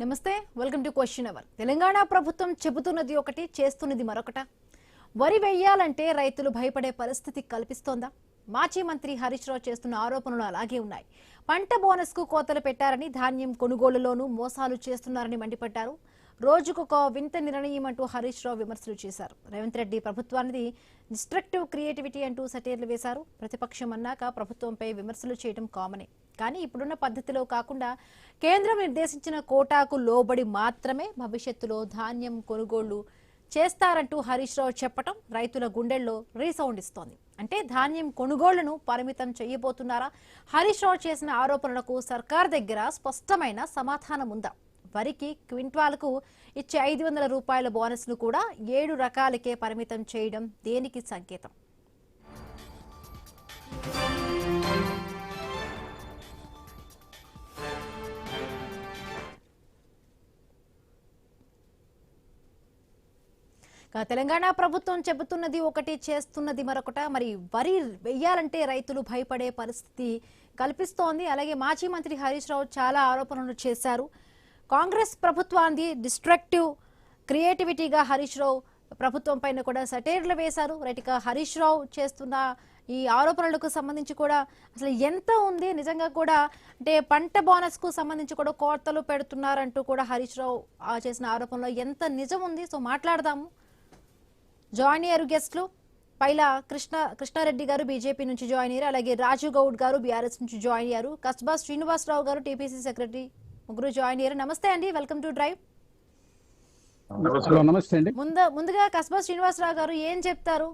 నమస్తే welcome to question hour Telangana ప్రభుత్వం చెబుతున్నది ఒకటి చేస్తున్నది మరొకట వరి వేయాలంటే రైతులు భయపడే పరిస్థితి కల్పిస్తోందా మాజీ మంత్రి హరీష్ రావు చేస్తున్న ఆరోపణలు అలాగే ఉన్నాయి పంట బోనస్ కు కోతలు పెట్టారని ధాన్యం కొనుగోలులోనూ మోసాలు చేస్తున్నారని మండిపడ్డారు రోజుకొక వింత నిర్ణయం అంటూ హరీష్ రావు విమర్శలు చేశారు రేవంత్ రెడ్డి ప్రభుత్వానికి డిస్ట్రక్టివ్ క్రియేటివిటీ అంటూ సటైర్లు వేశారు ప్రతిపక్షం అన్నాక ప్రభుత్వంపై విమర్శలు చేయడం కామనే కానీ ఇప్పుడున్న పద్ధతిలో కాకుండా కేంద్రం నిర్దేశించిన కోటాకు లోబడి మాత్రమే భవిష్యత్తులో ధాన్యం కొనుగోళ్లు చేస్తారంటూ హరీష్ రావు చెప్పడం రైతుల గుండెల్లో రీసౌండ్ ఇస్తోంది అంటే ధాన్యం కొనుగోళ్లను పరిమితం చేయబోతున్నారా హరీష్ రావు చేసిన ఆరోపణలకు సర్కార్ దగ్గర స్పష్టమైన సమాధానం ఉందా వరికి క్వింటాల్కు ఇచ్చే 500 రూపాయల బోనస్ ను కూడా 7 రకాలకే పరిమితం చేయడం దేనికి సంకేతం తెలంగాణ ప్రభుత్వం చెబుతున్నది ఒకటి చేస్తున్నది మరొకట మరి వరి వేయాలంటే రైతులు భయపడే పరిస్థితి కల్పిస్తోంది అలాగే మాజీ మంత్రి హరీష్ రావు చాలా ఆరోపణలు చేశారు కాంగ్రెస్ ప్రభుత్వాన్ని డిస్ట్రక్టివ్ క్రియేటివిటీగా హరీష్ రావు ప్రభుత్వం పైన కూడా సటైర్లు వేశారు రైట్గా హరీష్ రావు చేస్తున్న ఈ ఆరోపణలకు సంబంధించి కూడా అసలు ఎంత ఉంది నిజంగా కూడా అంటే పంట బోనస్ కు సంబంధించి కూడా కోతలు పెడుతున్నారంటూ కూడా హరీష్ రావు చేసిన ఆరోపణలో ఎంత నిజం ఉంది సో మాట్లాడదాము జాయిన్ అయ్యారు గెస్ట్లు పైలా కృష్ణారెడ్డి గారు బీజేపీ నుంచి జాయిన్ అయ్యారు అలాగే రాజు గౌడ్ గారు బీఆర్ఎస్ నుంచి జాయిన్ అయ్యారు కస్బా శ్రీనివాసరావు గారు టీపీసీ సెక్రటరీ ముగ్గురు జాయిన్ అయ్యారు నమస్తే అండి వెల్కమ్ టు డ్రైవ్ నమస్తే అండి ముందుగా కస్బా శ్రీనివాసరావు గారు ఏం చెప్తారు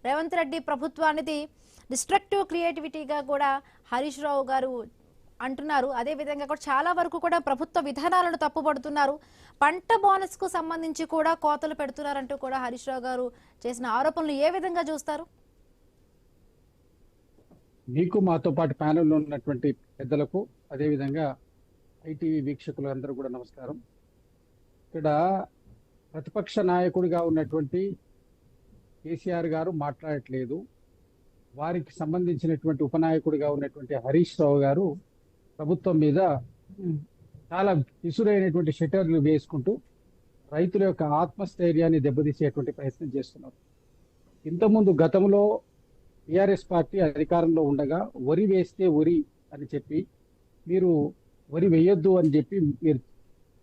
రేవంత్ రెడ్డి ప్రభుత్వానికి డిస్ట్రక్టివ్ క్రియేటివిటీగా కూడా హరీష్ రావు గారు అంటున్నారు అదే విధంగా కూడా చాలా వరకు కూడా ప్రభుత్వ విధానాలను తప్పుపడుతున్నారు పంట బోనస్ కు సంబంధించి కూడా కోతలు పెడుతున్నారంటూ కూడా హరీష్ రావు గారు చేసిన ఆరోపణలు ఏ విధంగా చూస్తారు మీకు మాతో పాటు ప్యానెల్లో ఉన్నటువంటి పెద్దలకు అదే విధంగా ఐటీవీ వీక్షకులు అందరూ కూడా నమస్కారం ఇక్కడ ప్రతిపక్ష నాయకుడిగా ఉన్నటువంటి కేసీఆర్ గారు మాట్లాడట్లేదు వారికి సంబంధించినటువంటి ఉపనాయకుడిగా ఉన్నటువంటి హరీష్ రావు గారు ప్రభుత్వం మీద చాలా విసురైనటువంటి షటర్లు వేసుకుంటూ రైతుల యొక్క ఆత్మస్థైర్యాన్ని దెబ్బతీసేటువంటి ప్రయత్నం చేస్తున్నారు ఇంతకుముందు గతంలో టీఆర్ఎస్ పార్టీ అధికారంలో ఉండగా వరి వేస్తే వరి అని చెప్పి మీరు వరి వేయొద్దు అని చెప్పి మీరు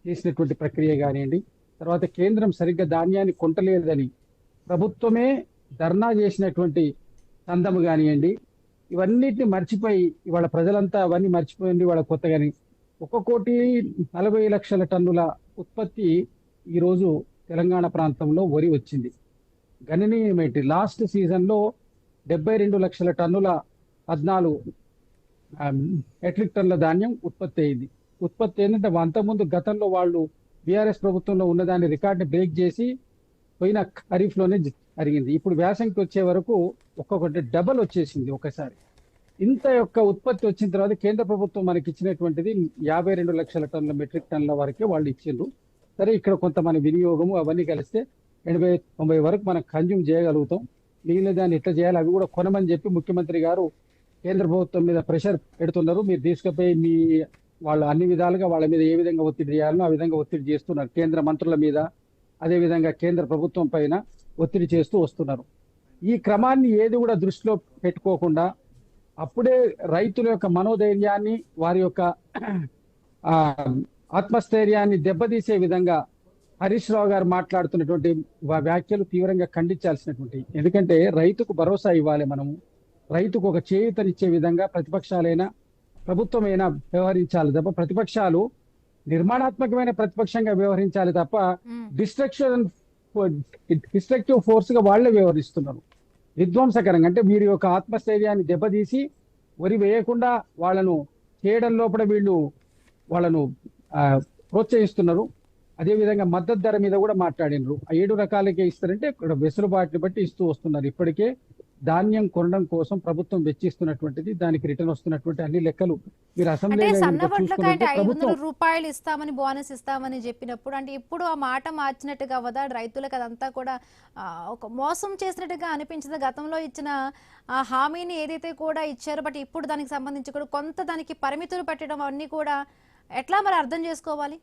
చేసినటువంటి ప్రక్రియ కానివ్వండి తర్వాత కేంద్రం సరిగ్గా ధాన్యాన్ని కొంటలేదని ప్రభుత్వమే ధర్నా చేసినటువంటి సందము కానివ్వండి ఇవన్నిటిని మర్చిపోయి ఇవాళ ప్రజలంతా అవన్నీ మర్చిపోయింది వాళ్ళ కొత్తగాని 1,40,00,000 టన్నుల ఉత్పత్తి ఈరోజు తెలంగాణ ప్రాంతంలో వరి వచ్చింది గణనీయమేంటి లాస్ట్ సీజన్లో 72 లక్షల టన్నుల 14 మెట్రిక్ టన్నుల ధాన్యం ఉత్పత్తి అయింది ఉత్పత్తి ఏంటంటే అంతకుముందు గతంలో వాళ్ళు బీఆర్ఎస్ ప్రభుత్వంలో ఉన్నదాన్ని రికార్డుని బ్రేక్ చేసి పోయిన ఖరీఫ్లోనే జరిగింది ఇప్పుడు వేసంగికి వచ్చే వరకు ఒక్కొక్కటి డబల్ వచ్చేసింది ఒకసారి ఇంత యొక్క ఉత్పత్తి వచ్చిన తర్వాత కేంద్ర ప్రభుత్వం మనకి ఇచ్చినటువంటిది 52 లక్షల టన్నుల మెట్రిక్ టన్నుల వరకే వాళ్ళు ఇచ్చిండ్రు సరే ఇక్కడ కొంత మన వినియోగము అవన్నీ కలిస్తే 80-90 వరకు మనం కన్జ్యూమ్ చేయగలుగుతాం మిగిలిన దాన్ని ఎట్లా చేయాలి అవి కూడా కొనమని చెప్పి ముఖ్యమంత్రి గారు కేంద్ర ప్రభుత్వం మీద ప్రెషర్ పెడుతున్నారు మీరు తీసుకుపోయి మీ వాళ్ళు అన్ని విధాలుగా వాళ్ళ మీద ఏ విధంగా ఒత్తిడి చేయాలనో ఆ విధంగా ఒత్తిడి చేస్తున్నారు కేంద్ర మంత్రుల మీద అదే విధంగా కేంద్ర ప్రభుత్వం పైన ఒత్తిడి చేస్తూ వస్తున్నారు ఈ క్రమాన్ని ఏది కూడా దృష్టిలో పెట్టుకోకుండా అప్పుడే రైతుల యొక్క మనోధైర్యాన్ని వారి యొక్క ఆత్మస్థైర్యాన్ని దెబ్బతీసే విధంగా హరీష్ రావు గారు మాట్లాడుతున్నటువంటి వ్యాఖ్యలు తీవ్రంగా ఖండించాల్సినటువంటి ఎందుకంటే రైతుకు భరోసా ఇవ్వాలి మనము రైతుకు ఒక చేయూతనిచ్చే విధంగా ప్రతిపక్షాలైనా ప్రభుత్వమైనా వ్యవహరించాలి తప్ప ప్రతిపక్షాలు నిర్మాణాత్మకమైన ప్రతిపక్షంగా వ్యవహరించాలి తప్ప డిస్ట్రక్టివ్ ఫోర్స్ గా వాళ్లే వ్యవహరిస్తున్నారు విధ్వంసకరంగా అంటే వీరి యొక్క ఆత్మస్థైర్యాన్ని దెబ్బతీసి వరి వేయకుండా వాళ్ళను చేయడం లోపల వీళ్ళు వాళ్ళను ప్రోత్సహిస్తున్నారు అదేవిధంగా మద్దతు ధర మీద కూడా మాట్లాడినారు 7 రకాలకే ఇస్తారంటే ఇక్కడ వెసులుబాటుని బట్టి ఇస్తూ వస్తున్నారు ఇప్పటికే ధాన్యం కొనడం కోసం ప్రభుత్వం వెచ్చిస్తున్నటువంటిది దానికి రిటర్న్ వస్తున్నటువంటి అన్ని లెక్కలు మీరు అసెంబ్లీలో రూపాయలు ఇస్తామని బోనస్ ఇస్తామని చెప్పినప్పుడు అంటే ఇప్పుడు ఆ మాట మార్చినట్టుగా అవదా రైతులకు అదంతా కూడా ఒక మోసం చేసినట్టుగా అనిపించదు గతంలో ఇచ్చిన హామీని ఏదైతే కూడా ఇచ్చారో బట్ ఇప్పుడు దానికి సంబంధించి కూడా కొంత దానికి పరిమితులు పెట్టడం అన్ని కూడా ఎట్లా మరి అర్థం చేసుకోవాలి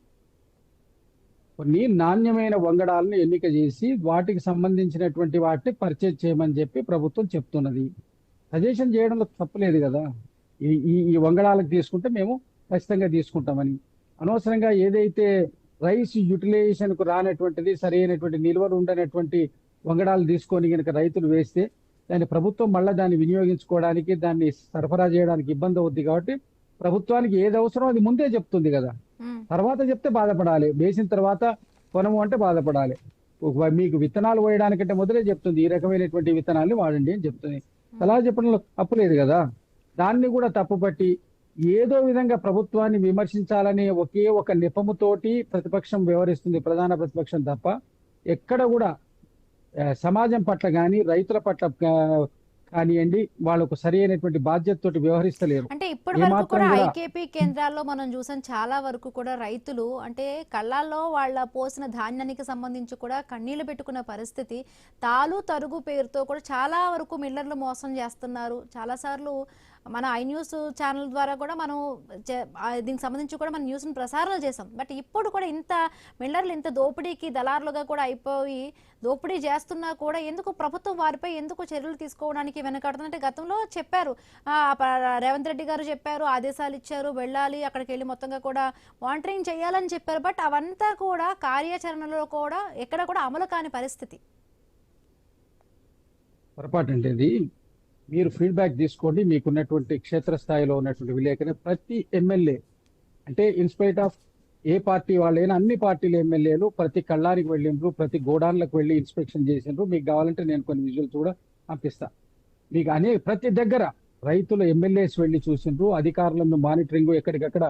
కొన్ని నాణ్యమైన వంగడాలను ఎన్నిక చేసి వాటికి సంబంధించినటువంటి వాటిని పర్చేజ్ చేయమని చెప్పి ప్రభుత్వం చెప్తున్నది. సజెషన్ చేయడంలో తప్పులేదు కదా. ఈ ఈ ఈ వంగడాలకు తీసుకుంటే మేము ఖచ్చితంగా తీసుకుంటామని, అనవసరంగా ఏదైతే రైస్ యూటిలైజేషన్ కు రానటువంటిది, సరైనటువంటి నిల్వలు ఉండనటువంటి వంగడాలు తీసుకొని కనుక రైతులు వేస్తే దాన్ని ప్రభుత్వం మళ్ళీ దాన్ని వినియోగించుకోవడానికి, దాన్ని సరఫరా చేయడానికి ఇబ్బంది అవుద్ది. కాబట్టి ప్రభుత్వానికి ఏది అవసరం అది ముందే చెప్తుంది కదా. తర్వాత చెప్తే బాధపడాలి, వేసిన తర్వాత కొనము అంటే బాధపడాలి. మీకు విత్తనాలు వేయడానికంటే మొదలే చెప్తుంది ఈ రకమైనటువంటి విత్తనాల్ని వాడండి అని చెప్తుంది. సలహా చెప్పడంలో తప్పులేదు కదా. దాన్ని కూడా తప్పుపట్టి ఏదో విధంగా ప్రభుత్వాన్ని విమర్శించాలనే ఒకే ఒక నెపముతోటి ప్రతిపక్షం వ్యవహరిస్తుంది, ప్రధాన ప్రతిపక్షం తప్ప ఎక్కడ కూడా సమాజం పట్ల కానీ రైతుల పట్ల కానివ్వండి వాళ్ళకు సరి అయినటువంటి బాధ్యతతోటి వ్యవహరిస్తలేరు. అంటే ఇప్పటి వరకు కూడా ఐకేపీ కేంద్రాల్లో మనం చూసాం, చాలా వరకు కూడా రైతులు అంటే కళ్ళాల్లో వాళ్ళ పోసిన ధాన్యానికి సంబంధించి కూడా కన్నీళ్లు పెట్టుకున్న పరిస్థితి. తాలు తరుగు పేరుతో కూడా చాలా వరకు మిల్లర్లు మోసం చేస్తున్నారు. చాలాసార్లు మన ఐ న్యూస్ ఛానల్ ద్వారా కూడా మనం దీనికి సంబంధించి కూడా మనం న్యూస్ని ప్రసారాలు చేసాం. బట్ ఇప్పుడు కూడా ఇంత మిల్లర్లు ఇంత దోపిడీకి దళారులుగా కూడా అయిపోయి దోపిడీ చేస్తున్నా కూడా ఎందుకు ప్రభుత్వం వారిపై ఎందుకు చర్యలు తీసుకోవడానికి వెనకాడుతుందంటే గతంలో చెప్పారు, రేవంత్ రెడ్డి గారు చెప్పారు, ఆదేశాలు ఇచ్చారు, వెళ్ళాలి అక్కడికి వెళ్ళి మొత్తంగా కూడా మానిటరింగ్ చేయాలని చెప్పారు. బట్ అవంతా కూడా కార్యాచరణలో కూడా ఎక్కడ కూడా అమలు కాని పరిస్థితి. పొరపాటు అంటే ఇది. మీరు ఫీడ్బ్యాక్ తీసుకోండి, మీకున్నటువంటి క్షేత్రస్థాయిలో ఉన్నటువంటి విలేకరి ప్రతి ఎమ్మెల్యే అంటే ఇన్స్పైట్ ఆఫ్ ఏ పార్టీ వాళ్ళైనా అన్ని పార్టీల ఎమ్మెల్యేలు ప్రతి కళ్ళానికి వెళ్ళిండ్రు, ప్రతి గోడాన్లకు వెళ్ళి ఇన్స్పెక్షన్ చేసిండ్రు. మీకు కావాలంటే నేను కొన్ని విజువల్స్ కూడా పంపిస్తా మీకు. ప్రతి దగ్గర రైతులు ఎమ్మెల్యేస్ వెళ్ళి చూసిండ్రు, అధికారులను మానిటరింగ్ ఎక్కడికక్కడ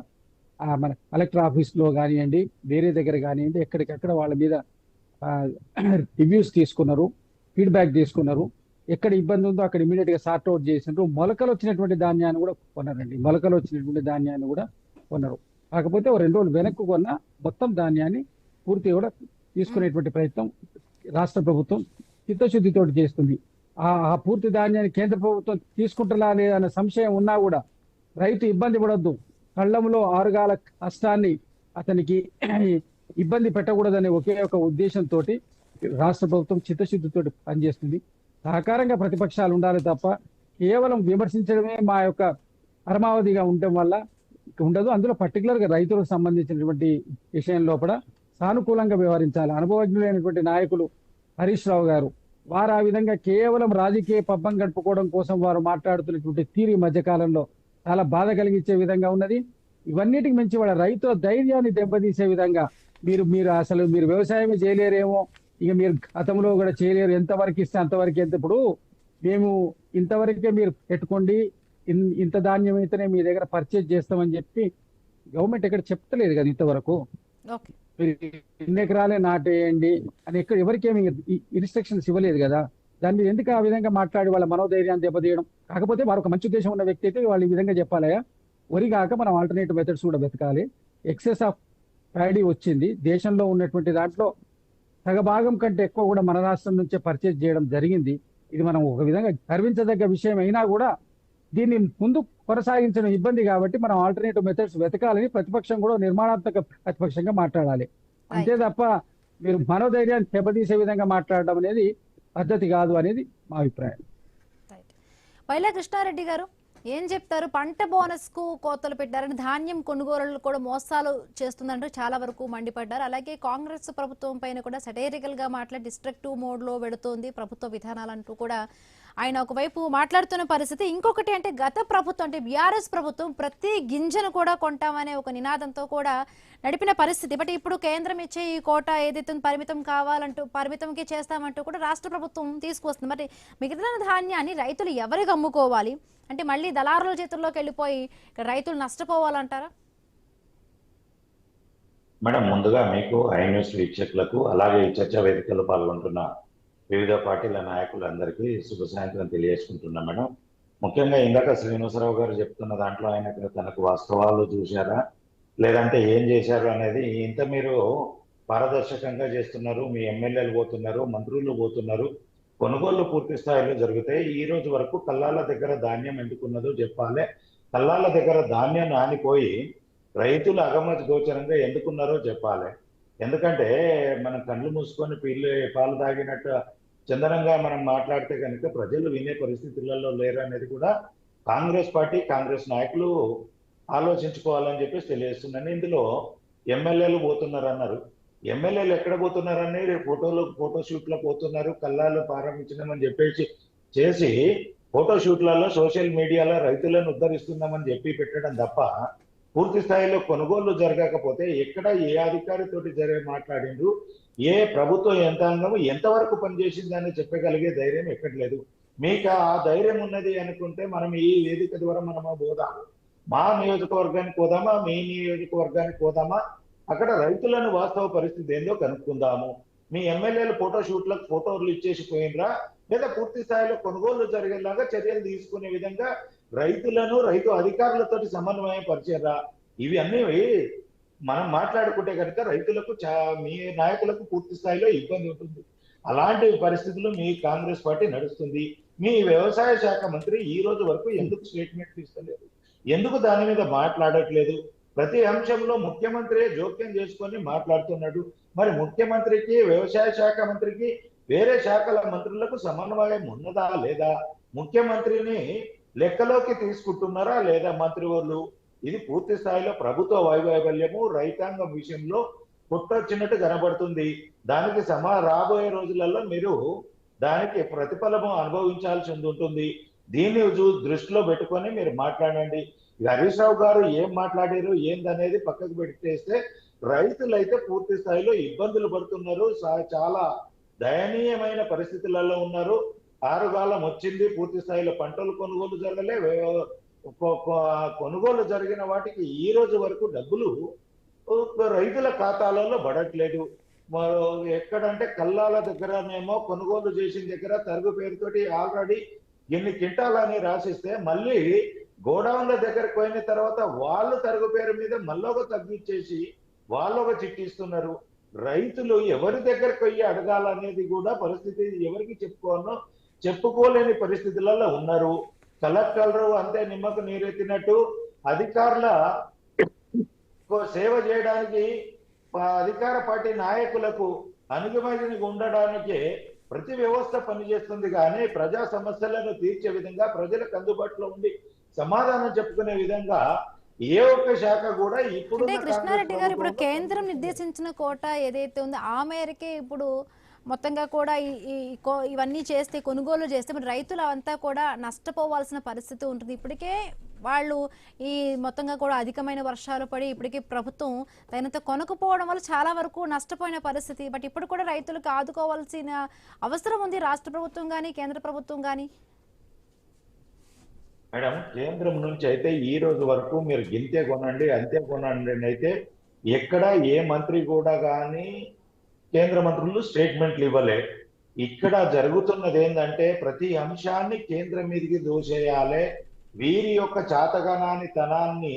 మన కలెక్టర్ ఆఫీస్లో కానివ్వండి, వేరే దగ్గర కానివ్వండి, ఎక్కడికక్కడ వాళ్ళ మీద రివ్యూస్ తీసుకున్నారు, ఫీడ్బ్యాక్ తీసుకున్నారు. ఎక్కడ ఇబ్బంది ఉందో అక్కడ ఇమీడియట్ గా సార్ట్ అవుట్ చేసిండ్రు. మొలకలు వచ్చినటువంటి ధాన్యాన్ని కూడా కొన్నారండి, మొలకలు వచ్చినటువంటి ధాన్యాన్ని కూడా కొన్నారు. కాకపోతే 2 రోజులు వెనక్కు కొన్న మొత్తం ధాన్యాన్ని పూర్తిగా కూడా తీసుకునేటువంటి ప్రయత్నం రాష్ట్ర ప్రభుత్వం చిత్తశుద్ధితో చేస్తుంది. ఆ పూర్తి ధాన్యాన్ని కేంద్ర ప్రభుత్వం తీసుకుంటలా లేదన్న సంశయం ఉన్నా కూడా రైతు ఇబ్బంది పడొద్దు, కళ్ళంలో ఆరుగాల కష్టాన్ని అతనికి ఇబ్బంది పెట్టకూడదనే ఒకే ఒక ఉద్దేశంతో రాష్ట్ర ప్రభుత్వం చిత్తశుద్ధితో పనిచేస్తుంది. సహకారంగా ప్రతిపక్షాలు ఉండాలి తప్ప కేవలం విమర్శించడమే మా యొక్క పరమావధిగా ఉండటం వల్ల ఉండదు. అందులో పర్టికులర్ గా రైతులకు సంబంధించినటువంటి విషయం లోపల సానుకూలంగా వ్యవహరించాలి. అనుభవజ్ఞులైనటువంటి నాయకులు హరీష్ రావు గారు, వారు ఆ విధంగా కేవలం రాజకీయ పబ్బం గడుపుకోవడం కోసం వారు మాట్లాడుతున్నటువంటి తీరు ఈ మధ్యకాలంలో చాలా బాధ కలిగించే విధంగా ఉన్నది. ఇవన్నిటికి మించి వాళ్ళ రైతుల ధైర్యాన్ని దెబ్బతీసే విధంగా మీరు వ్యవసాయమే చేయలేరేమో, ఇక మీరు గతంలో కూడా చేయలేరు, ఎంతవరకు ఇస్తే అంతవరకు ఎంత, ఇప్పుడు మేము ఇంతవరకే మీరు పెట్టుకోండి, ఇంత ధాన్యం అయితేనే మీ దగ్గర పర్చేజ్ చేస్తామని చెప్పి గవర్నమెంట్ ఎక్కడ చెప్తలేదు కదా ఇంతవరకు. మీరు 2 ఎకరాలే నాటేయండి అని ఎవరికేమి ఇన్స్ట్రక్షన్స్ ఇవ్వలేదు కదా. దాన్ని ఎందుకు ఆ విధంగా మాట్లాడి వాళ్ళ మనోధైర్యాన్ని దెబ్బతీయడం? కాకపోతే వారు ఒక మంచి ఉద్దేశం ఉన్న వ్యక్తి అయితే వాళ్ళు ఈ విధంగా చెప్పాలయా, వరి కాక మనం ఆల్టర్నేటివ్ మెథడ్స్ కూడా వెతకాలి. ఎక్సెస్ ఆఫ్ ప్యాడీ వచ్చింది దేశంలో ఉన్నటువంటి దాంట్లో సగభాగం కంటే ఎక్కువ కూడా మన రాష్ట్రం నుంచే పర్చేజ్ చేయడం జరిగింది. ఇది మనం ఒక విధంగా గర్వించదగ్గ విషయం అయినా కూడా దీన్ని ముందు కొనసాగించడం ఇబ్బంది కాబట్టి మనం ఆల్టర్నేటివ్ మెథడ్స్ వెతకాలని ప్రతిపక్షం కూడా నిర్మాణాత్మక ప్రతిపక్షంగా మాట్లాడాలి. అంతే తప్ప మీరు మనోధైర్యాన్ని దెబ్బతీసే విధంగా మాట్లాడడం అనేది పద్ధతి కాదు అనేది మా అభిప్రాయం. వైలా కృష్ణారెడ్డి గారు ఏం చెప్తారు? పంట బోనస్ కు కోతలు పెట్టారని, ధాన్యం కొనుగోలు కూడా మోసాలు చేస్తుందంటూ చాలా వరకు మండిపడ్డారు. అలాగే కాంగ్రెస్ ప్రభుత్వం పైన కూడా సెటైరికల్ గా మాట్లాడి డిస్ట్రక్టివ్ మోడ్ లో పెడుతోంది ప్రభుత్వ విధానాలంటూ కూడా ఆయన ఒకవైపు మాట్లాడుతున్న పరిస్థితి. ఇంకొకటి అంటే గత ప్రభుత్వం అంటే బీఆర్ఎస్ ప్రభుత్వం ప్రతి గింజను కూడా కొంటామనే ఒక నినాదంతో కూడా నడిపిన పరిస్థితి. బట్ ఇప్పుడు కేంద్రం ఇచ్చే ఈ కోట ఏదైతే పరిమితంకి చేస్తామంటూ కూడా రాష్ట్ర ప్రభుత్వం తీసుకొస్తుంది. మరి మిగతా ధాన్యాన్ని రైతులు ఎవరికి అమ్ముకోవాలి? అంటే మళ్ళీ దళారుల చేతుల్లోకి వెళ్ళిపోయి రైతులు నష్టపోవాలంటారా? మేడం, ముందుగా మీకు ఐ న్యూస్ వీక్షకులకు అలాగే ఈ చర్చా వేదికలో పాల్గొంటున్న వివిధ పార్టీల నాయకులందరికీ శుభ సాయంత్రం తెలియజేసుకుంటున్నా మేడం. ముఖ్యంగా ఇందాక శ్రీనివాసరావు గారు చెప్తున్న దాంట్లో ఆయన తనకు వాస్తవాలు చూశారా లేదంటే ఏం చేశారు అనేది, ఇంత మీరు పారదర్శకంగా చేస్తున్నారు, మీ ఎమ్మెల్యేలు పోతున్నారు, మంత్రులు పోతున్నారు, కొనుగోళ్లు పూర్తి స్థాయిలో జరుగుతాయి. ఈ రోజు వరకు కల్లాల దగ్గర ధాన్యం ఎందుకున్నదో చెప్పాలి, కల్లాల దగ్గర ధాన్యం నానిపోయి రైతులు అగమతి గోచరంగా ఎందుకున్నారో చెప్పాలి. ఎందుకంటే మనం కళ్ళు మూసుకొని పాలు తాగినట్టు చందనంగా మనం మాట్లాడితే కనుక ప్రజలు వినే పరిస్థితులలో లేరు అనేది కూడా కాంగ్రెస్ పార్టీ కాంగ్రెస్ నాయకులు ఆలోచించుకోవాలని చెప్పేసి తెలియజేస్తున్నాను. ఇందులో ఎమ్మెల్యేలు పోతున్నారు అన్నారు. ఎమ్మెల్యేలు ఎక్కడ పోతున్నారని ఫోటో షూట్లో పోతున్నారు, కళ్ళాలు ప్రారంభించినామని చెప్పేసి చేసి ఫోటో షూట్లలో సోషల్ మీడియాలో రైతులను ఉద్ధరిస్తున్నామని చెప్పి పెట్టడం తప్ప పూర్తి స్థాయిలో కొనుగోలు జరగకపోతే ఎక్కడ ఏ అధికారితోటి మాట్లాడిండ్రు, ఏ ప్రభుత్వ యంత్రాంగం ఎంతవరకు పనిచేసిందని చెప్పగలిగే ధైర్యం ఎక్కడ లేదు. మీకు ఆ ధైర్యం ఉన్నది అనుకుంటే మనం ఈ వేదిక ద్వారా మనము పోదాము, మా నియోజకవర్గానికి పోదామా, మీ నియోజకవర్గానికి పోదామా, అక్కడ రైతులను వాస్తవ పరిస్థితి ఏందో కనుక్కుందాము. మీ ఎమ్మెల్యేలు ఫోటో షూట్లకు ఫోటోలు ఇచ్చేసి పోయినరా, లేదా పూర్తి స్థాయిలో కొనుగోలు జరిగేలాగా చర్యలు తీసుకునే విధంగా రైతు అధికారులతో సమన్వయం పరిచయరా. ఇవి అన్నీ మనం మాట్లాడుకుంటే కనుక రైతులకు మీ నాయకులకు పూర్తి స్థాయిలో ఇబ్బంది ఉంటుంది. అలాంటి పరిస్థితులు మీ కాంగ్రెస్ పార్టీ నడుస్తుంది. మీ వ్యవసాయ శాఖ మంత్రి ఈ రోజు వరకు ఎందుకు స్టేట్మెంట్ తీస్తలేదు, ఎందుకు దాని మీద మాట్లాడట్లేదు? ప్రతి అంశంలో ముఖ్యమంత్రి జోక్యం చేసుకొని మాట్లాడుతున్నాడు. మరి ముఖ్యమంత్రికి, వ్యవసాయ శాఖ మంత్రికి, వేరే శాఖల మంత్రులకు సమన్వయం ఉన్నదా లేదా? ముఖ్యమంత్రిని లెక్కలోకి తీసుకుంటున్నారా లేదా మంత్రివర్లు? ఇది పూర్తి స్థాయిలో ప్రభుత్వ వైఫల్యము రైతాంగం విషయంలో పుట్టొచ్చినట్టు కనబడుతుంది. దానికి రాబోయే రోజులలో మీరు దానికి ప్రతిఫలము అనుభవించాల్సి ఉంటుంది. దీన్ని దృష్టిలో పెట్టుకొని మీరు మాట్లాడండి. హరీష్ రావు గారు ఏం మాట్లాడారు ఏందనేది పక్కకు పెట్టేస్తే రైతులైతే పూర్తి స్థాయిలో ఇబ్బందులు పడుతున్నారు, చాలా దయనీయమైన పరిస్థితులలో ఉన్నారు. ఆరుగాలం వచ్చింది, పూర్తి స్థాయిలో పంటలు కొనుగోలు జరగలే, కొనుగోలు జరిగిన వాటికి ఈ రోజు వరకు డబ్బులు రైతుల ఖాతాలలో పడట్లేదు. ఎక్కడంటే కల్లాల దగ్గరనేమో కొనుగోలు చేసిన దగ్గర తరుగు పేరుతోటి ఆల్రెడీ ఎన్ని కింటాలని రాసిస్తే మళ్ళీ గోడౌన్ల దగ్గరకు పోయిన తర్వాత వాళ్ళు తరుగు పేరు మీద మళ్ళీ ఒక తగ్గించేసి వాళ్ళు ఒక చిట్టిస్తున్నారు. రైతులు ఎవరి దగ్గరకు పోయి అడగాలనేది కూడా పరిస్థితి ఎవరికి చెప్పుకోలేని పరిస్థితులలో ఉన్నారు. కలెక్టర్లు అంతే నిమ్మకు నీరెత్తినట్టు అధికారుల సేవ చేయడానికి అధికార పార్టీ నాయకులకు అనుగుణంగా ఉండడానికి ప్రతి వ్యవస్థ పనిచేస్తుంది, కానీ ప్రజా సమస్యలను తీర్చే విధంగా ప్రజలకు అందుబాటులో ఉండి సమాధానం చెప్పుకునే విధంగా ఏ ఒక్క శాఖ కూడా ఇప్పుడు కృష్ణారెడ్డి గారు ఇప్పుడు కేంద్రం నిర్దేశించిన కోట ఏదైతే ఉందో ఆ మేరకే ఇప్పుడు మొత్తంగా కూడా ఇవన్నీ చేస్తే, కొనుగోలు చేస్తే మరి రైతులు అంతా కూడా నష్టపోవాల్సిన పరిస్థితి ఉంటుంది. ఇప్పటికే వాళ్ళు ఈ మొత్తంగా కూడా అధికమైన వర్షాలు పడి ఇప్పటికీ ప్రభుత్వం తగినంత కొనకపోవడం వల్ల చాలా వరకు నష్టపోయిన పరిస్థితి. బట్ ఇప్పుడు కూడా రైతులకు ఆదుకోవాల్సిన అవసరం ఉంది రాష్ట్ర ప్రభుత్వం కానీ కేంద్ర ప్రభుత్వం కానీ. మేడం, కేంద్రం నుంచి అయితే ఈ రోజు వరకు మీరు గింతే కొనండి అంతే కొనండి అయితే ఎక్కడ ఏ మంత్రి కూడా కానీ కేంద్ర మంత్రులు స్టేట్మెంట్లు ఇవ్వలే. ఇక్కడ జరుగుతున్నది ఏంటంటే ప్రతి అంశాన్ని కేంద్రం మీదకి దోసేయాలి. వీరి యొక్క చాతగానాన్ని తనాన్ని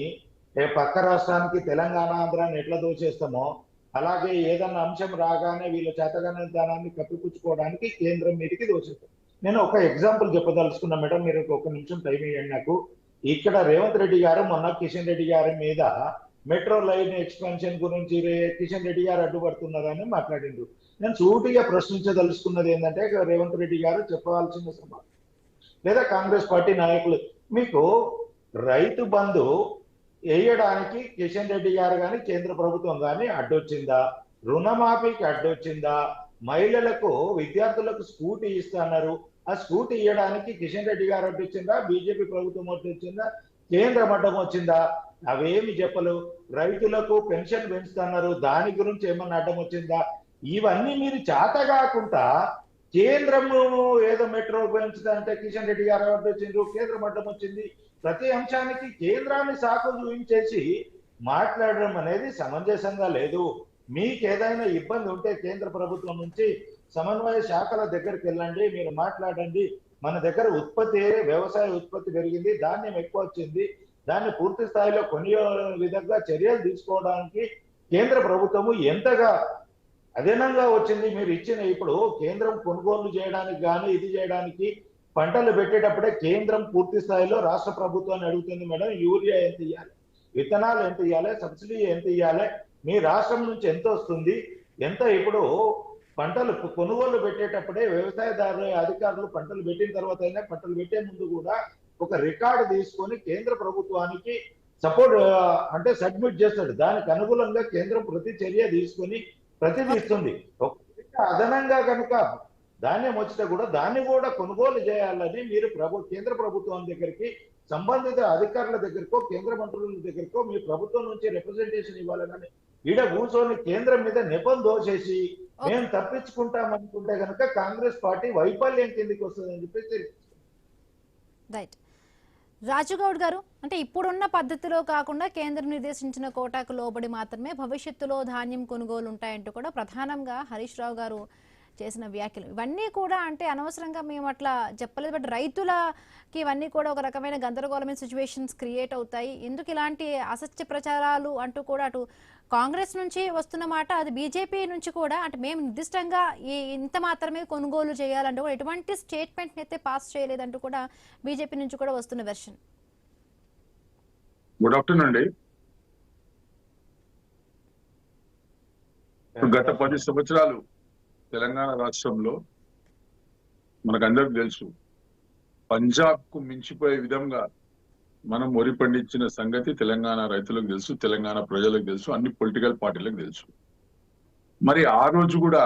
పక్క రాష్ట్రానికి తెలంగాణ ఆంధ్రాన్ని ఎట్లా దోచేస్తామో అలాగే ఏదన్నా అంశం రాగానే వీళ్ళ చాతగానాన్ని తనాన్ని కప్పిపుచ్చుకోవడానికి కేంద్రం మీదకి దోచేస్తాం. నేను ఒక ఎగ్జాంపుల్ చెప్పదలుచుకున్నా మేడం, మీరు ఒక నిమిషం టైం ఇవ్వండి నాకు. ఇక్కడ రేవంత్ రెడ్డి గారు మొన్న కిషన్ రెడ్డి గారి మీద మెట్రో లైన్ ఎక్స్పాన్షన్ గురించి కిషన్ రెడ్డి గారు అడ్డుపడుతున్నారని మాట్లాడిండ్రు. నేను సూటిగా ప్రశ్నించదలుచుకున్నది ఏంటంటే రేవంత్ రెడ్డి గారు చెప్పవలసిన సమాధానం లేదా కాంగ్రెస్ పార్టీ నాయకులు, మీకు రైతు బంధు వేయడానికి కిషన్ రెడ్డి గారు కానీ కేంద్ర ప్రభుత్వం కానీ అడ్డొచ్చిందా? రుణమాఫీకి అడ్డొచ్చిందా? మహిళలకు విద్యార్థులకు స్కూటీ ఇస్తున్నారు, ఆ స్కూటీ ఇవ్వడానికి కిషన్ రెడ్డి గారు అడ్డొచ్చిందా? బీజేపీ ప్రభుత్వం అడ్డొచ్చిందా? కేంద్రం అడ్డం వచ్చిందా? అవేమి చెప్పలు. రైతులకు పెన్షన్ పెంచుతున్నారు, దాని గురించి ఏమన్నా అడ్డం వచ్చిందా? ఇవన్నీ మీరు చేత కాకుండా కేంద్రము ఏదో మెట్రో పెంచుదంటే కిషన్ రెడ్డి గారు అడ్డొచ్చిండ్రు, కేంద్రం అడ్డం వచ్చింది. ప్రతి అంశానికి కేంద్రాన్ని సాకు చూపించేసి మాట్లాడడం అనేది సమంజసంగా లేదు. మీకు ఏదైనా ఇబ్బంది ఉంటే కేంద్ర ప్రభుత్వం నుంచి సమన్వయ శాఖల దగ్గరికి వెళ్ళండి, మీరు మాట్లాడండి. మన దగ్గర వ్యవసాయ ఉత్పత్తి పెరిగింది, ధాన్యం ఎక్కువ వచ్చింది, దాన్ని పూర్తి స్థాయిలో కొనే విధంగా చర్యలు తీసుకోవడానికి కేంద్ర ప్రభుత్వము ఎంతగా అదనంగా వచ్చింది. మీరు ఇచ్చిన ఇప్పుడు కేంద్రం కొనుగోలు చేయడానికి కానీ ఇది చేయడానికి పంటలు పెట్టేటప్పుడే కేంద్రం పూర్తి స్థాయిలో రాష్ట్ర ప్రభుత్వాన్ని అడుగుతుంది మేడం, యూరియా ఎంత ఇవ్వాలి, విత్తనాలు ఎంత ఇవ్వాలి, సబ్సిడీ ఎంత ఇవ్వాలి, మీ రాష్ట్రం నుంచి ఎంత వస్తుంది, ఎంత ఇప్పుడు పంటలు కొనుగోలు పెట్టేటప్పుడే వ్యవసాయదారులు అధికారులు పంటలు పెట్టిన తర్వాత అయినా పంటలు పెట్టే ముందు కూడా ఒక రికార్డు తీసుకొని కేంద్ర ప్రభుత్వానికి సపోర్ట్ అంటే సబ్మిట్ చేస్తాడు. దానికి అనుగుణంగా కేంద్రం ప్రతి చర్య తీసుకొని ప్రతిదీ ఇస్తుంది. అదనంగా కనుక ధాన్యం వచ్చితే కూడా దాన్ని కూడా కొనుగోలు చేయాలని మీరు కేంద్ర ప్రభుత్వం దగ్గరికి, సంబంధిత అధికారుల దగ్గరకో కేంద్ర మంత్రుల దగ్గరకో మీ ప్రభుత్వం నుంచి రిప్రజెంటేషన్ ఇవ్వాలని ఈడ కూర్చొని కేంద్రం మీద నెపం దోచేసి మేము తప్పించుకుంటాం అనుకుంటే కనుక కాంగ్రెస్ పార్టీ వైఫల్యం కిందకి వస్తుందని చెప్పేసి. రైట్. రాజుగౌడ్ గారు, అంటే ఇప్పుడున్న పద్ధతిలో కాకుండా కేంద్రం నిర్దేశించిన కోటాకు లోబడి మాత్రమే భవిష్యత్తులో ధాన్యం కొనుగోలు ఉంటాయంటూ కూడా ప్రధానంగా హరీష్ రావు గారు చేసిన వ్యాఖ్యలు ఇవన్నీ కూడా అంటే అనవసరంగా మేము అట్లా చెప్పలేదు, బట్ రైతులకి ఇవన్నీ కూడా ఒక రకమైన గందరగోళమైన సిచ్యువేషన్స్ క్రియేట్ అవుతాయి. ఎందుకు ఇలాంటి అసత్య ప్రచారాలు అంటూ కూడా అటు కాంగ్రెస్ నుంచి వస్తున్న మాట, అది బీజేపీ నుంచి కూడా అంటే మేము నిర్దిష్టంగా ఇంత మాత్రమే కొనుగోలు చేయాలంటూ కూడా ఎటువంటి స్టేట్మెంట్ అయితే పాస్ చేయలేదంటూ కూడా బీజేపీ నుంచి కూడా వస్తున్న వెర్షన్. గుడ్ ఆఫ్టర్నూన్ అండి. గత 10 సంవత్సరాలు తెలంగాణ రాష్ట్రంలో మనకందరికి తెలుసు, పంజాబ్ కు మించిపోయే విధంగా మనం వరి పండించిన సంగతి తెలంగాణ రైతులకు తెలుసు, తెలంగాణ ప్రజలకు తెలుసు, అన్ని పొలిటికల్ పార్టీలకు తెలుసు. మరి ఆ రోజు కూడా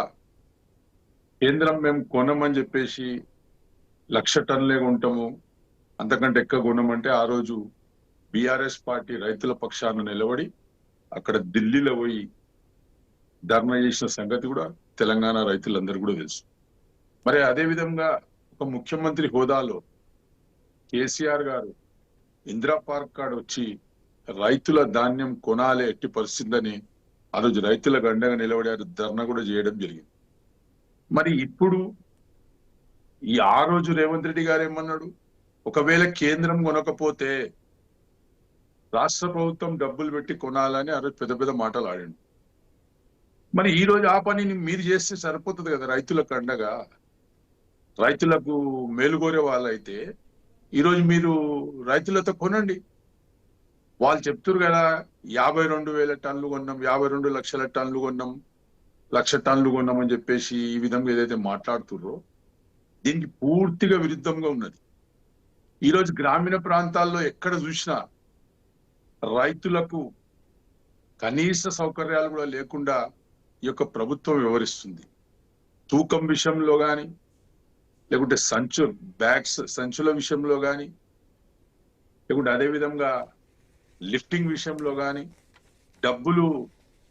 కేంద్రం మేము కొనమని చెప్పేసి 1,00,000 టన్నులే కొంటాము, అంతకంటే ఎక్కువ కొనమంటే ఆ రోజు బీఆర్ఎస్ పార్టీ రైతుల పక్షాన నిలబడి అక్కడ ఢిల్లీలో పోయి ధర్నా చేసిన సంగతి కూడా తెలంగాణ రైతులందరూ కూడా తెలుసు. మరి అదే విధంగా ఒక ముఖ్యమంత్రి హోదాలో కేసీఆర్ గారు ఇందిరా పార్క్ కాడ వచ్చి రైతుల ధాన్యం కొనాలి ఎట్టి పరిస్థితిని ఆ రోజు రైతులకు అండగా నిలబడారు, ధర్నా కూడా చేయడం జరిగింది. మరి ఇప్పుడు ఆ రోజు రేవంత్ రెడ్డి గారు ఏమన్నాడు, ఒకవేళ కేంద్రం కొనకపోతే రాష్ట్ర ప్రభుత్వం డబ్బులు పెట్టి కొనాలని ఆ రోజు పెద్ద పెద్ద మాటలు ఆడిండు. మరి ఈ రోజు ఆ పనిని మీరు చేస్తే సరిపోతుంది కదా, రైతులకు అండగా, రైతులకు మేలుకోరే వాళ్ళైతే ఈరోజు మీరు రైతులతో కొనండి. వాళ్ళు చెప్తున్నారు కదా 52,000 టన్నులు కొన్నాం, 52 లక్షల టన్నులు కొన్నాం, 1,00,000 టన్నులు కొన్నాం అని చెప్పేసి ఈ విధంగా ఏదైతే మాట్లాడుతుర్రో దీనికి పూర్తిగా విరుద్ధంగా ఉన్నది. ఈరోజు గ్రామీణ ప్రాంతాల్లో ఎక్కడ చూసినా రైతులకు కనీస సౌకర్యాలు కూడా లేకుండా ఈ యొక్క ప్రభుత్వం వ్యవహరిస్తుంది. తూకం విషయంలో కానీ, లేకుంటే సంచుల విషయంలో కానీ, లేకుంటే అదేవిధంగా లిఫ్టింగ్ విషయంలో కానీ, డబ్బులు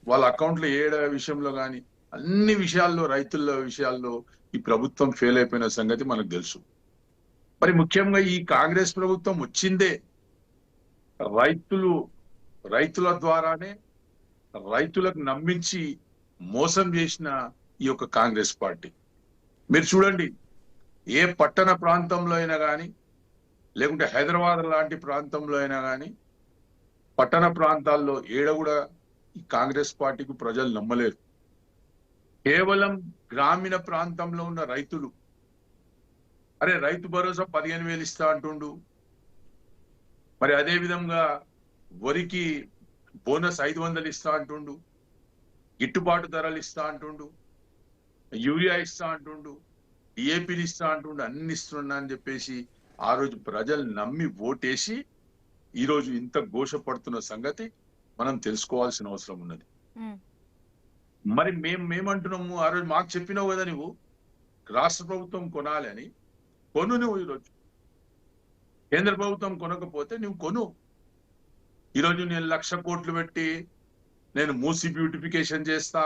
వాళ్ళ అకౌంట్లో వేయడం విషయంలో కానీ, అన్ని విషయాల్లో రైతుల విషయాల్లో ఈ ప్రభుత్వం ఫెయిల్ అయిపోయిన సంగతి మనకు తెలుసు. మరి ముఖ్యంగా ఈ కాంగ్రెస్ ప్రభుత్వం వచ్చిందే రైతుల ద్వారానే రైతులకు నమ్మించి మోసం చేసిన ఈ యొక్క కాంగ్రెస్ పార్టీ. మీరు చూడండి, ఏ పట్టణ ప్రాంతంలో అయినా కానీ, లేకుంటే హైదరాబాద్ లాంటి ప్రాంతంలో అయినా కానీ, పట్టణ ప్రాంతాల్లో ఏడ కూడా ఈ కాంగ్రెస్ పార్టీకి ప్రజలు నమ్మలేరు. కేవలం గ్రామీణ ప్రాంతంలో ఉన్న రైతులు, అరే రైతు భరోసా 15,000 ఇస్తా అంటుండు, మరి అదే విధంగా వరికి బోనస్ 500 ఇస్తా అంటుండు, గిట్టుబాటు ధరలు ఇస్తా అంటుండు, యూరియా ఇస్తా అంటుండు, డిఏపీలు ఇస్తా అంటుండు, అన్ని ఇస్తున్నా అని చెప్పేసి ఆ రోజు ప్రజలు నమ్మి ఓటేసి ఈ రోజు ఇంత ఘోషపడుతున్న సంగతి మనం తెలుసుకోవాల్సిన అవసరం ఉన్నది. మరి మేమంటున్నాము, ఆ రోజు మాకు చెప్పినావు కదా నువ్వు రాష్ట్ర ప్రభుత్వం కొనాలి అని, కొను. నువ్వు ఈరోజు కేంద్ర ప్రభుత్వం కొనకపోతే నువ్వు కొను. ఈరోజు నేను 1,00,000 కోట్లు పెట్టి నేను మూసి బ్యూటిఫికేషన్ చేస్తా,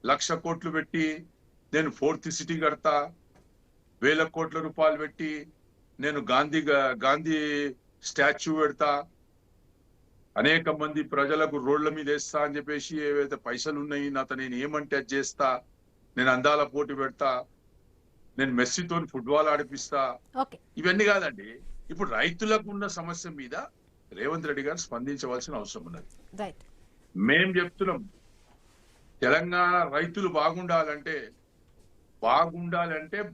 1,00,000 కోట్లు పెట్టి నేను 4th సిటీ కడతా, 1,000 కోట్ల రూపాయలు పెట్టి నేను గాంధీ స్టాచ్యూ పెడతా, అనేక మంది ప్రజలకు రోడ్ల మీద వేస్తా అని చెప్పేసి ఏవైతే పైసలు ఉన్నాయి నాతో నేను ఏమంటే అది చేస్తా, నేను అందాల పోటీ పెడతా, నేను మెస్సీతో ఫుట్బాల్ ఆడిపిస్తా, ఇవన్నీ కాదండి. ఇప్పుడు రైతులకు ఉన్న సమస్య మీద రేవంత్ రెడ్డి గారు స్పందించవలసిన అవసరం ఉన్నది. మేం చెప్తున్నాం, తెలంగాణ రైతులు బాగుండాలంటే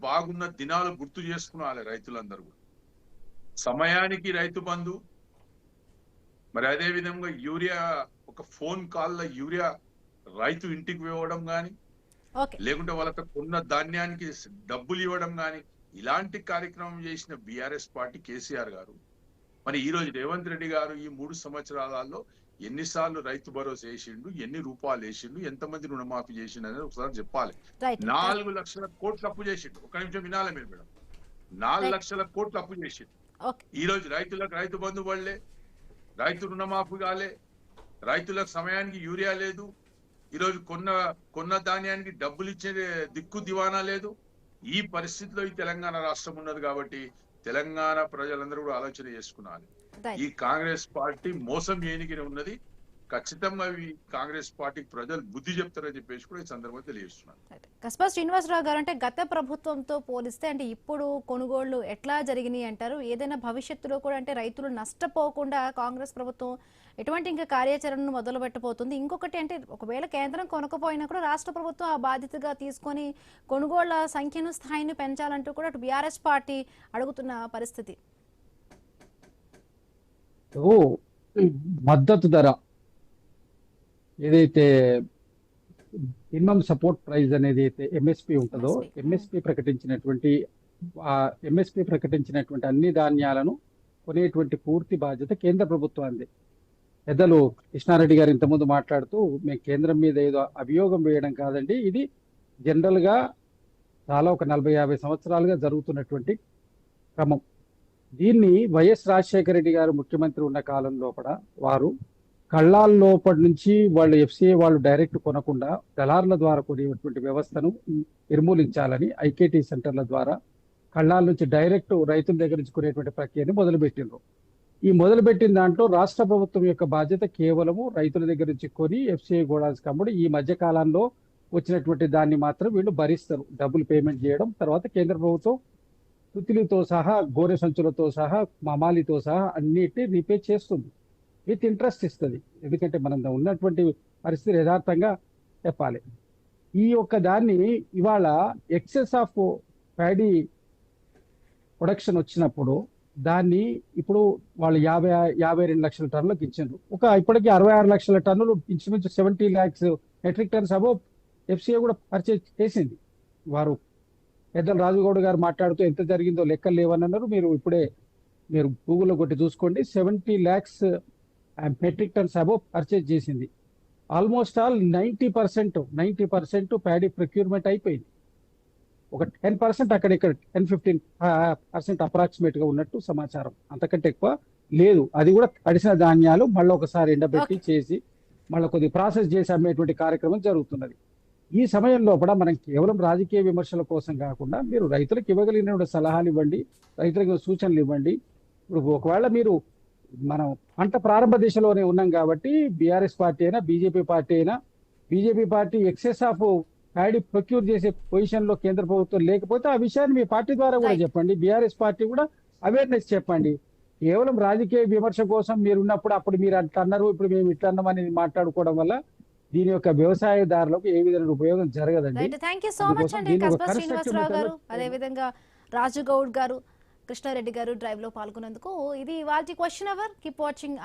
బాగున్న దినాలు గుర్తు చేసుకున్నాలి రైతులందరూ. సమయానికి రైతు బంధు, మరి అదే విధంగా యూరియా ఒక ఫోన్ కాల్ లో యూరియా రైతు ఇంటికి ఇవ్వడం గాని, ఓకే లేకుంటే వాళ్ళకి కొన్న ధాన్యానికి డబ్బులు ఇవ్వడం గాని, ఇలాంటి కార్యక్రమం చేసిన బీఆర్ఎస్ పార్టీ కేసీఆర్ గారు, మరి ఈ రోజు రేవంత్ రెడ్డి గారు ఈ 3 సంవత్సరాలలో ఎన్నిసార్లు రైతు భరోసా వేసిండు, ఎన్ని రూపాయలు వేసిండు, ఎంతమంది రుణమాఫీ చేసిండు అనేది ఒకసారి చెప్పాలి. రైట్ 4 లక్షల కోట్లు అప్పు చేసిండు. ఒక నిమిషం వినాలి మీరు మేడం. 4 లక్షల కోట్లు అప్పు చేసిండు. ఓకే ఈ రోజు రైతులకు రైతు బంధు పడలే, రైతు రుణమాఫీ కాలే, రైతులకు సమయానికి యూరియా లేదు, ఈ రోజు కొన్న ధాన్యానికి డబ్బులు ఇచ్చే దిక్కు దివానా లేదు. ఈ పరిస్థితిలో ఈ తెలంగాణ రాష్ట్రం ఉన్నది కాబట్టి తెలంగాణ ప్రజలందరూ కూడా ఆలోచన చేసుకున్నారు. ఈ కాంగ్రెస్ పార్టీ మోసం చేయనికి ఉన్నది. ఖచ్చితంగా ఈ కాంగ్రెస్ పార్టీకి ప్రజలు బుద్ధి చెప్తారని చెప్పేసి కూడా ఈ సందర్భంగా తెలియజేస్తున్నారు. కస్బా శ్రీనివాసరావు గారు, అంటే గత ప్రభుత్వంతో పోలిస్తే అంటే ఇప్పుడు కొనుగోళ్లు ఎట్లా జరిగినాయి అంటారు? ఏదైనా భవిష్యత్తులో కూడా అంటే రైతులు నష్టపోకుండా కాంగ్రెస్ ప్రభుత్వం ఎటువంటి ఇంకా కార్యాచరణను మొదలు పెట్టబోతుంది? ఇంకొకటి అంటే ఒకవేళ కేంద్రం కొనకపోయినా కూడా రాష్ట్ర ప్రభుత్వం ఆ బాధ్యతగా తీసుకొని కొనుగోళ్ల సంఖ్యను స్థాయిని పెంచాలంటూ కూడా అటు బీఆర్ఎస్ పార్టీ అడుగుతున్న పరిస్థితి. మద్దతు ధర ఏదైతే మినిమం సపోర్ట్ ప్రైస్ అనేది అయితే ఎంఎస్పి ఉంటుందో, ఎంఎస్పి ప్రకటించినటువంటి అన్ని ధాన్యాలను కొనేటువంటి పూర్తి బాధ్యత కేంద్ర ప్రభుత్వానికి. పెద్దలు కృష్ణారెడ్డి గారు ఇంతకుముందు మాట్లాడుతూ మేము కేంద్రం మీద ఏదో అభియోగం వేయడం కాదండి, ఇది జనరల్ గా చాలా ఒక 40-50 సంవత్సరాలుగా జరుగుతున్నటువంటి క్రమం. దీన్ని వైఎస్ రాజశేఖర రెడ్డి గారు ముఖ్యమంత్రి ఉన్న కాలం లోపల వారు కళ్ళాల లోపల నుంచి వాళ్ళు ఎఫ్సిఐ వాళ్ళు డైరెక్ట్ కొనకుండా దళారుల ద్వారా కొనేటువంటి వ్యవస్థను నిర్మూలించాలని ఐకేటీ సెంటర్ల ద్వారా కళ్ళాల నుంచి డైరెక్ట్ రైతుల దగ్గర నుంచి కొనేటువంటి ప్రక్రియని మొదలుపెట్టిండ్రు. ఈ మొదలుపెట్టిన దాంట్లో రాష్ట్ర ప్రభుత్వం యొక్క బాధ్యత కేవలము రైతుల దగ్గర నుంచి కొని ఎఫ్సిఐ గోడాల్సి కమ్ముడు. ఈ మధ్య కాలంలో వచ్చినటువంటి దాన్ని మాత్రం వీళ్ళు భరిస్తారు, డబ్బులు పేమెంట్ చేయడం. తర్వాత కేంద్ర ప్రభుత్వం తుతిలితో సహా, గోనె సంచులతో సహా, మమాలితో సహా అన్నిటిని రీపే చేస్తుంది, విత్ ఇంట్రెస్ట్ ఇస్తుంది. ఎందుకంటే మనం ఉన్నటువంటి పరిస్థితి యథార్థంగా చెప్పాలి. ఈ యొక్క దాన్ని ఇవాళ ఎక్సెస్ ఆఫ్ ప్యాడీ ప్రొడక్షన్ వచ్చినప్పుడు దాన్ని ఇప్పుడు వాళ్ళు 52 లక్షల టన్నులకు ఇచ్చిండ్రు. ఇప్పటికీ 66 లక్షల టన్నులు, ఇంచుమించు 70 lakhs మెట్రిక్ టన్స్ అబో ఎఫ్సిఐ కూడా పర్చేజ్ చేసింది. వారు పెద్దలు రాజుగౌడ్ గారు మాట్లాడుతూ ఎంత జరిగిందో లెక్కలు లేవని అన్నారు. మీరు గూగుల్లో కొట్టి చూసుకోండి. 70 lakhs మెట్రిక్ టన్స్ అబో పర్చేజ్ చేసింది. ఆల్మోస్ట్ ఆల్ 90% ప్యాడీ ప్రొక్యూర్మెంట్ అయిపోయింది. ఒక 10% అక్కడిక్కడ 10-15% అప్రాక్సిమేట్ గా ఉన్నట్టు సమాచారం, అంతకంటే ఎక్కువ లేదు. అది కూడా తడిసిన ధాన్యాలు మళ్ళీ ఒకసారి ఎండబెట్టి చేసి మళ్ళీ కొద్ది ప్రాసెస్ చేసి అమ్మేటువంటి కార్యక్రమం జరుగుతున్నది. ఈ సమయంలో కూడా మనం కేవలం రాజకీయ విమర్శల కోసం కాకుండా మీరు రైతులకు ఇవ్వగలిగిన సలహాలు ఇవ్వండి, రైతులకు సూచనలు ఇవ్వండి. ఇప్పుడు ఒకవేళ మీరు మనం పంట ప్రారంభ దిశలోనే ఉన్నాం కాబట్టి బీఆర్ఎస్ పార్టీ అయినా BJP party excess of paddy procure చేసే పొజిషన్ లో కేంద్ర ప్రభుత్వం లేకపోతే ఆ విషయాన్ని మీ పార్టీ ద్వారా కూడా చెప్పండి. బీఆర్ఎస్ పార్టీ కూడా అవేర్నెస్ చెప్పండి. కేవలం రాజకీయ విమర్శ కోసం మీరు ఉన్నప్పుడు అప్పుడు మీరు అట్లా అన్నారు, ఇప్పుడు మేము ఇట్లా అన్నాం అనేది మాట్లాడుకోవడం వల్ల దీని యొక్క వ్యవసాయదారులకు ఏ విధంగా ఉపయోగం జరగదండి. థ్యాంక్ యూ సో మచ్ అండి కస్బా శ్రీనివాసరావు గారు, అదేవిధంగా రాజు గౌడ్ గారు, కృష్ణారెడ్డి గారు డ్రైవ్ లో పాల్గొన్నందుకు. ఇది ఇవాల్టి క్వశ్చన్ అవర్. Keep watching